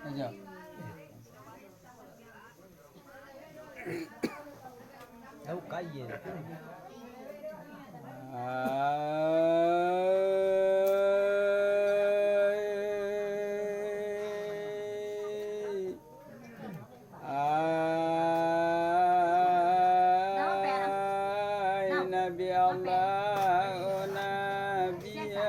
Aja. Đâu cái gì Nabi Allah Nabiya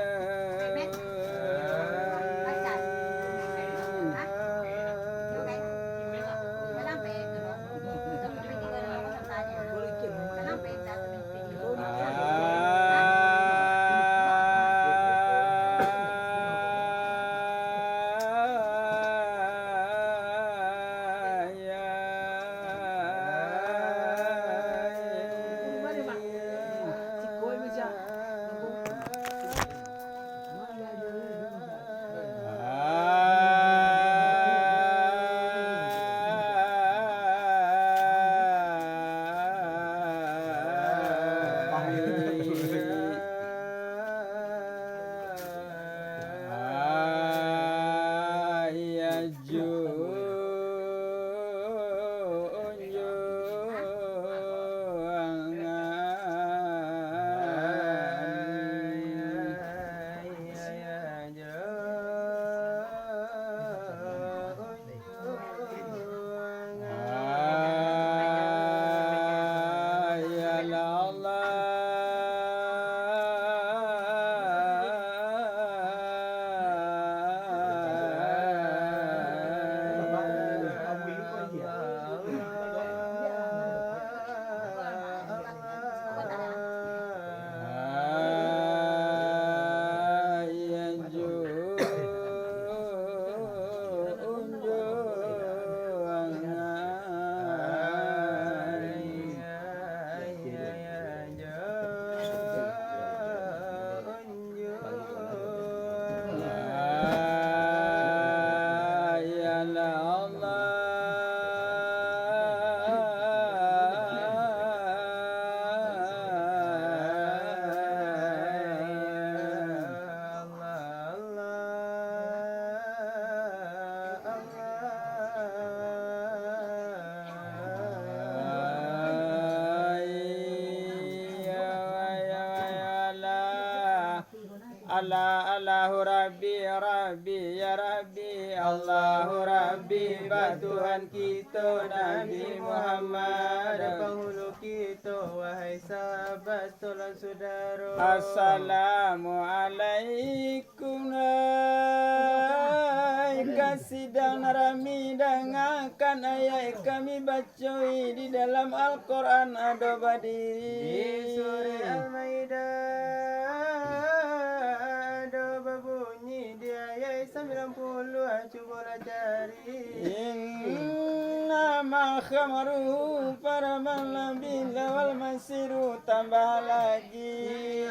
Allahu Rabbi Rabbi ya Rabbi Allahu Rabbi Tuhan kita Nabi Muhammad penghulu kita wahai sahabat tolong saudara. Assalamualaikum kasih dan rami dengarkan ayat kami bacoi di dalam Al-Quran ada berdiri Di surah Al-Maidah ada berbunyi di ayat 90 cubalah cari. Innama khamru faraman labila wal masiru tambah lagi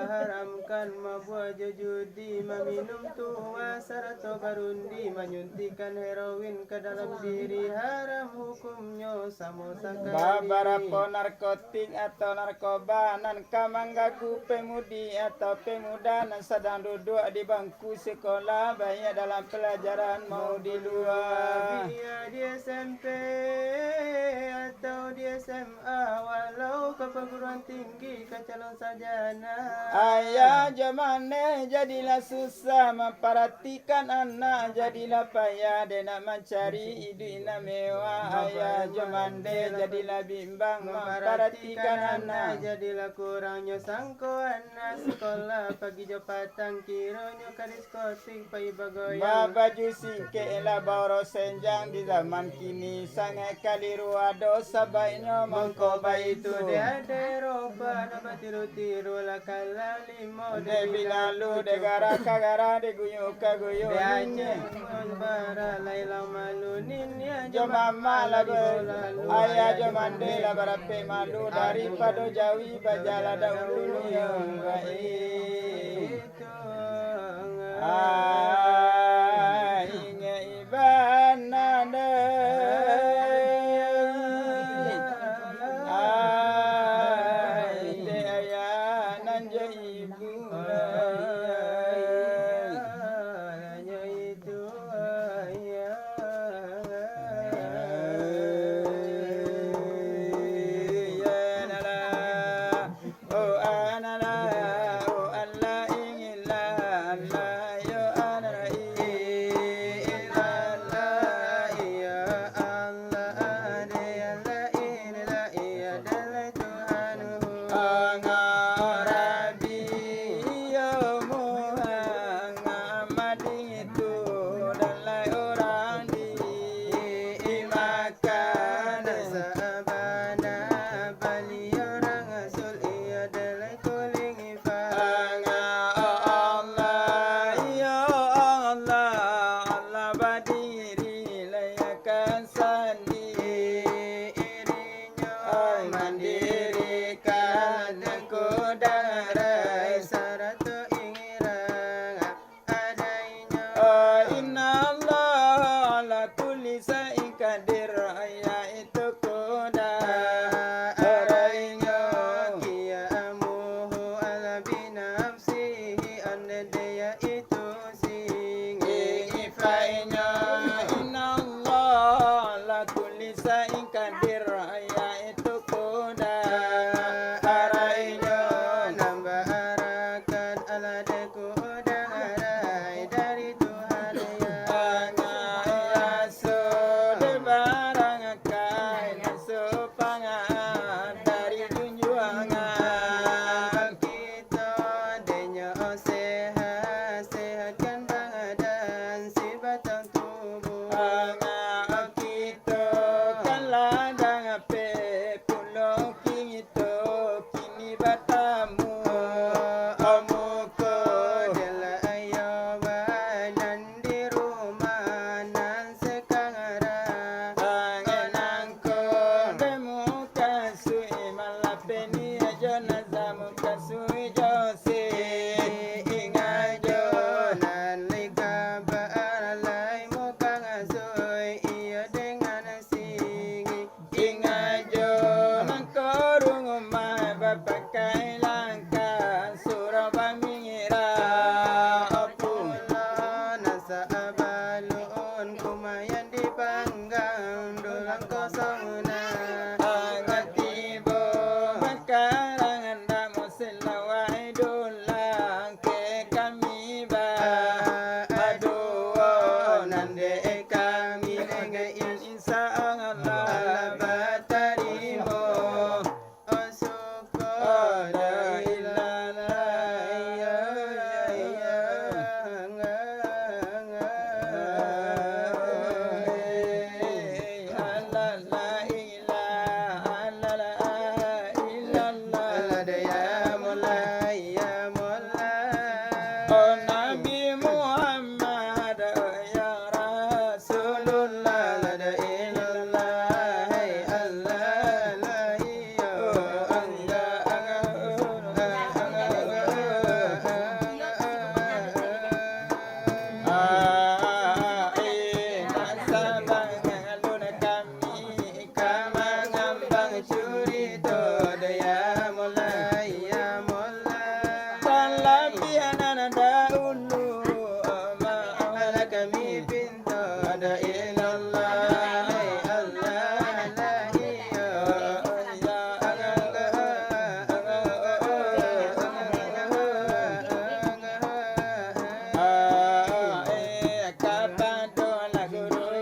haramkan mabuk judi meminum tua serta barundi menyuntikkan heroin ke dalam diri haram hukumnya sama sekali. Beberapa narkotik atau narkoba nan kamanggagu pemudi atau pemuda nan sedang duduk di bangku sekolah banyak dalam pelajaran mau di luar. Biar di SMP atau di SMA walau ke perguruan tinggi ke calon sarjana. Ayah jamane jadilah susah memperhatikan anak jadilah payah dia nak mencari hidup mewah. Ayah jamane jadilah bimbang memperhatikan anak jadilah kurangnya sangko anak sekolah pagi jo patang kiranya ke diskotik pai bagoyang. Baju sikit lah baru senjang di zaman kini sangat keliru ada sebaiknya mengkoba itu dia ada Eropa dapat tiru-tiru lah kala limo de bilalu de gara kagara de guyu kaguyu nyanyi bara laila malunin ya jo mama la ayah jo mandela barape malu daripada jawi bajala dahulu yang baik inge ibanana dia itu sing ifainya inallah la kulli sa'in qadir yaitu kuda arainya nambah arakan ala deku darai dari Tuhan ya sudah barang kain supangan dari junjungan kita denya sehat sehatkan badan si batang tubuh kita kan ladang pe pulau kita kini batamu omuko Dela ayawanan di rumah nan sekarang anganangko demu kasui malapeni ajana zamu kasui jose ingajo nan lika baalay mo kang asoy iyo dengan singi ingajo nangkorung umay bapakai langka surabang mingira Pulo nasa abalon kumayan di panggang dulang kosong na angatibo makarangan damo silawai dulang ke kami ba aduo nande kami nengain insya Allah batarimo Osuko la ilaha Oh Nabi Muhammad ya Rasulullah la ilaha illallah la kami pinta ada ilallah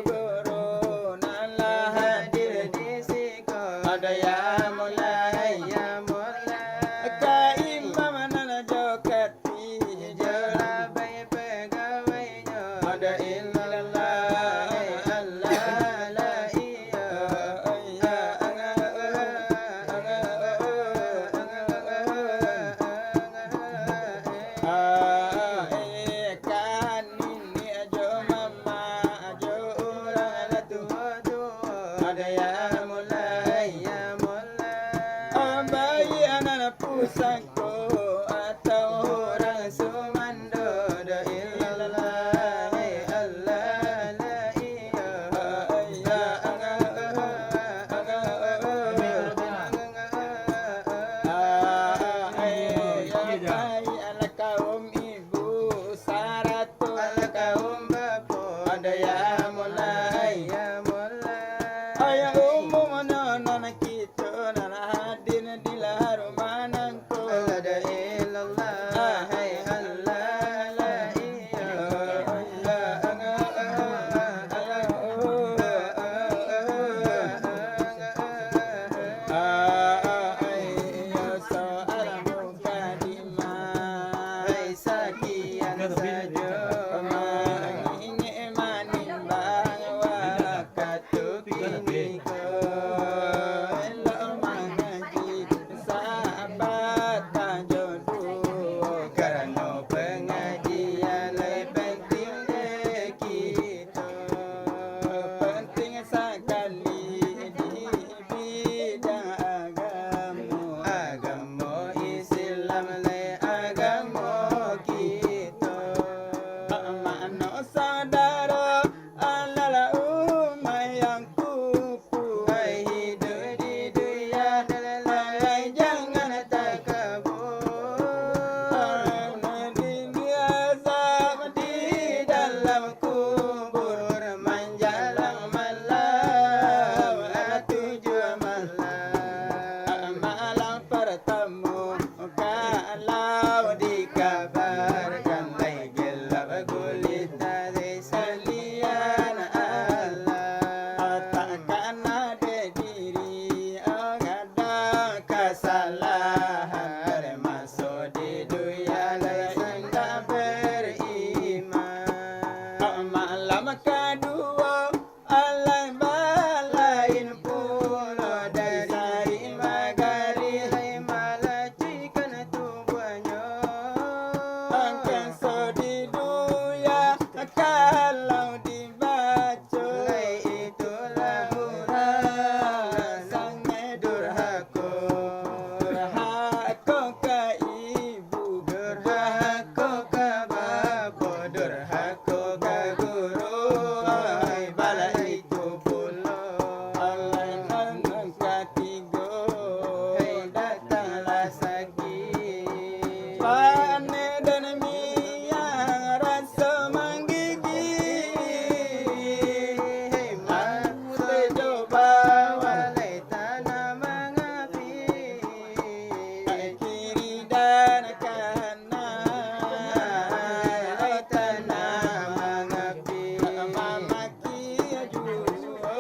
Allah la hadir di siko ada ya mulai ya mulai ka imam nana jokati jala bay pegawainya ada ilallah Allah la kan ini ajo mama ajo orang la ada ya mulai ya mulai bayi anak pusako atau orang sumando da ilallah Allah la ala kaum ibu saratu ala kaum bapu ada ya mulai ya mulai ayah umum nana kita nana hadir di lahar manangku la ilallah hai Allah la hai sakian saja karena pengajian lebih penting dek kita penting sekali di bidang agama agama Islam le agama kita wargan lay gelap gulita de salian Allah takkan ada diri ada kesalahan masuk di dunia lain tak beriman malam kedua alai balain pulau dari magari hai malacikan tubuhnya akan di dunia kalau dibaca lay itulah hurang sangat durhaka durhaka ke ibu durhaka ka bapa durhaka ka guru hai bala itu pula alai nang ketiga hai datanglah sakit pane dan miang rasa menggigit hai aku coba walai tanah mengapi kiri dan kanan walai tanah mengapi mamaki jua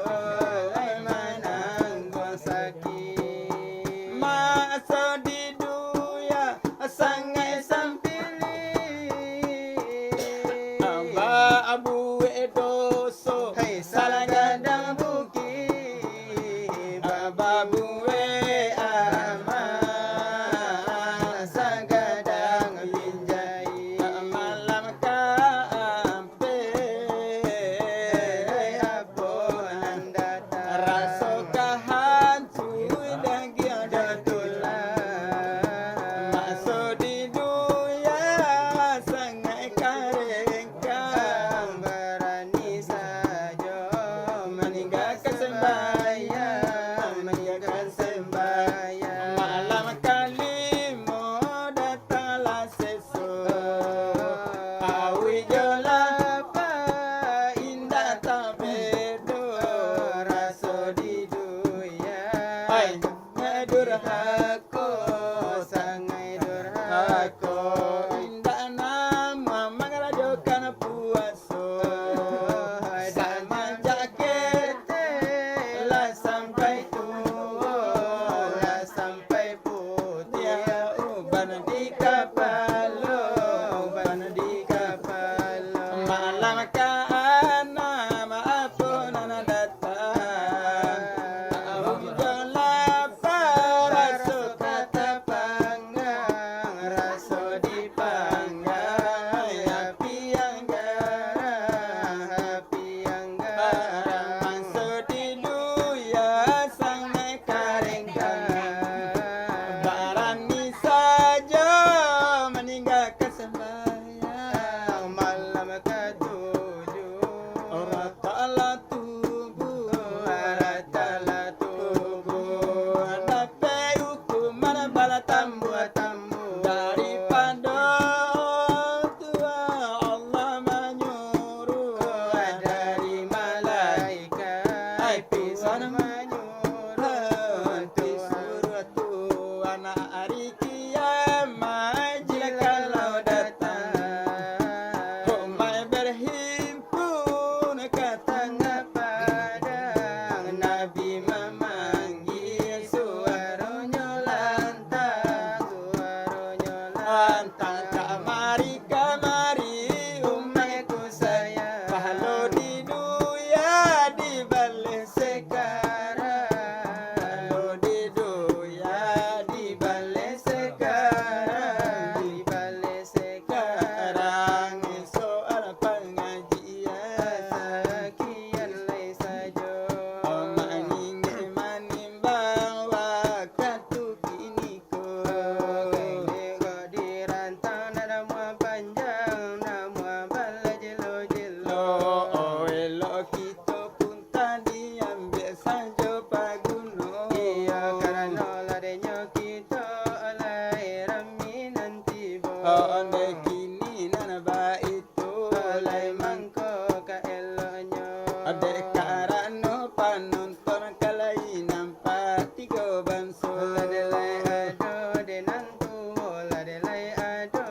walai menanggung sakit masa di dunia sangat Aba abu edoso hai salah gadang bukit Aba buwe amal sagadang pinjai malam kampe hai aponan datang raso kahantu dan giada Jatulah masuk di dunia sangat karengkang berani saja meninggalkan sembahyang meninggalkan sembahyang malam kalimo datanglah sesuk awi jolapa indah tak bedo raso di dunia hai durhaka sangai durhaka aku indah nama mengerajokan puasa sama jaket lah sampai tua lah sampai putih dia uban di kapalo ban di kapal malam kana maafun anak datang jolapa raso kata panggang raso dipanggang api yang garang api yang garang masuk di dunia sangat karengkang barani saja meninggalkan sembahyang malam ketujuh orang taklah tubuh ratalah tubuh dapat hukuman bala tambu daripada tua Allah menyuruh dari malaikat Hai, pisan Tuhan. menyuruh disuruh Tuhan hari kiamat jika kalau datang Umay berhimpun ke tengah padang Nabi memanggil suaranya lantang antang kamari umatku sayang Pahala di dunia di balik sekarang Pahala di dunia di balik sekarang di balik sekarang sekarang soal pengajian sekian lay saja manimbang waktu kini ko Kau dirantang nama panjang nama bala jelo-jelo lo elo kita pun tadi ambil saja paguno Iya karena ladenya kita alai rami nanti bo onde kini nana ba itu alai mangko ka elonya ade karano panonton kalai nampak tiga banso Ladelai ado denantu ladelai ado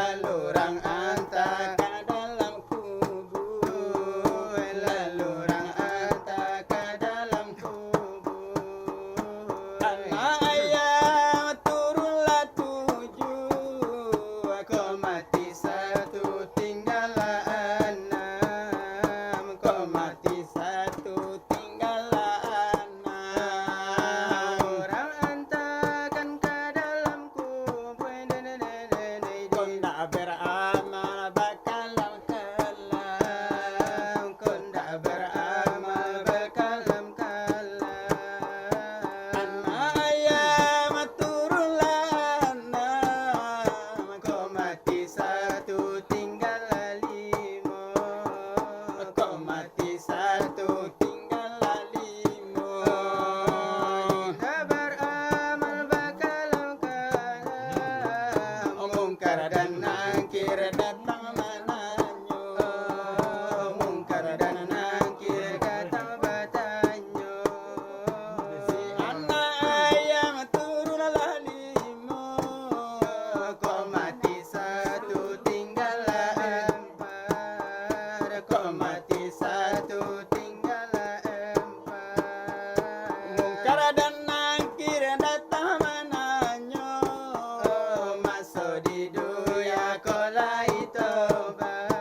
lalu orang anta ke dalam kubur, lalu orang anta ke dalam kubur. Anak ayam turunlah 7, Kau mati 1 tinggallah 6, kau mati 1 tinggallah 6. orang antakan ke dalam kubur. Kau tak beramal bakalam kelam. Kau tak beramal berkalam kalam. Anak ayam turunlah 6, Kau mati 1 tinggallah 5, kau mati 1 tinggallah 5. tak beramal berkalam kalam. Mungkar dan nakir datang menanyo. Mungkar dan nakir datang bertanya. Si anak ayam turunlah 5, Kau mati 1 tinggallah 4, kau mati 1 tinggallah 4. mungkar dan nakir datang menanyo. Masuk di dunia kau lai tobat,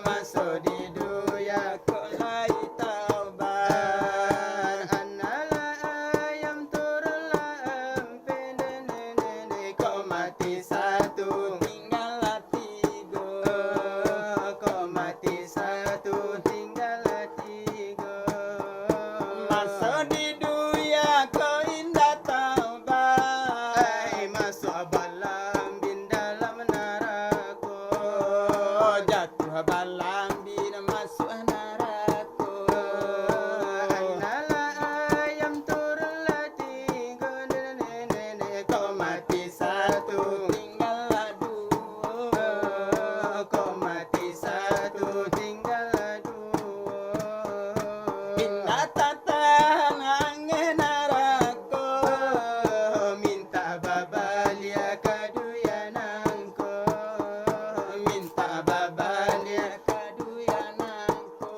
masuk di dunia kau lai Taubat. Analah ayam turunlah empen, kau mati 1 Tinggallah 3, kau mati 1 tinggallah 3. masuk di dunia kau indah taubat. Masuk balam bin dalam neraka. Jatuh balam bin masuk neraka. Analah ayam turunlah 3, kau mati 1 Tinggallah 2, kau mati 1 tinggallah 2. indah tatahan angin neraka. Minta babalia kaduyananko, minta babalia Kaduyananku.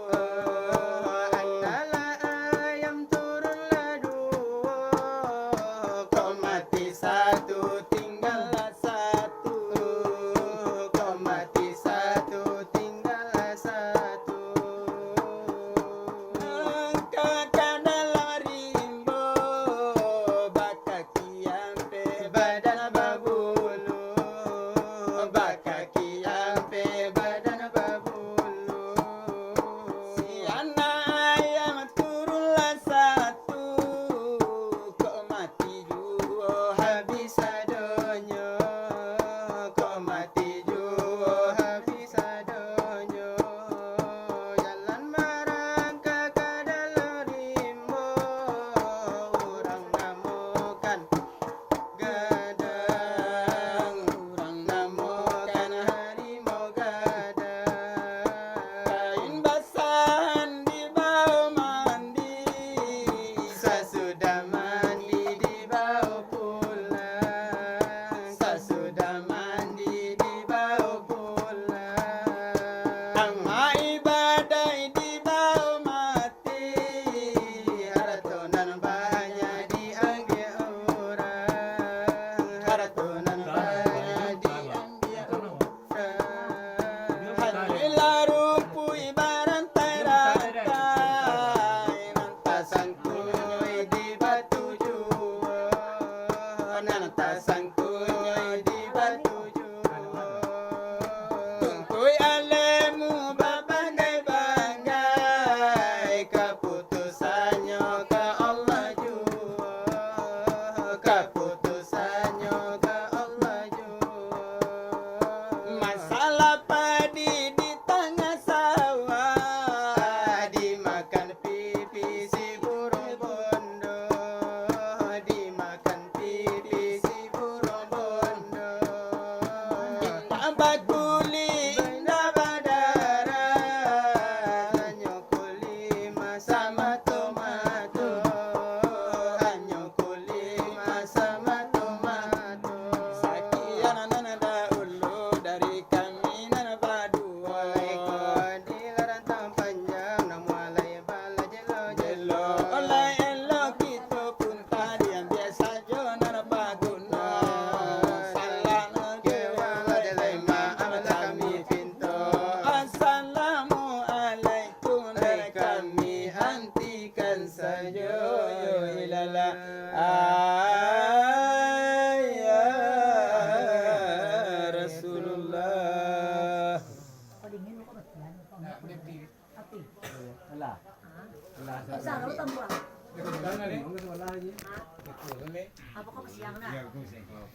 analah ayam turunlah 2, kau mati 1 tinggallah 1, kau mati 1 tinggallah 1. Kakak dalam rimbo bakaki ampe Badan babulu, bakaki ampe badan babulu. si anak ayam turunlah 1, kok mati 2 Habis adonyo, kau mati jua habis adonyo. Jalan merangkak ke dalam rimbo, orang namakan gadang, orang namakan harimau gadang. kain basan di bawah mandi. Sesudah mandi dibawa pulang, sesudah mandi dibawa pulang. Ama ibadah di bawah mati. Hartonan banyak diambil orang, hartonan banyak diambil orang. Alhamdulillah rupu ibarat rantai. Pasang kuy di batu jua, nan pasang kuy di batu jua. Tungkui alemu babagai-bagai. Keputusannya ke Allah jua, keputusannya ke Allah jua. Masalah padi di tengah sawah. Dimakan pipi si burung bondo, dimakan pipi si burung bondo. Indah bakuli, indah badara. Hanya kulima sama tomato, hanya kulima sama tomato. Sakian nana daulu yo ilala ya Rasulullah. Apa kok kesiangan?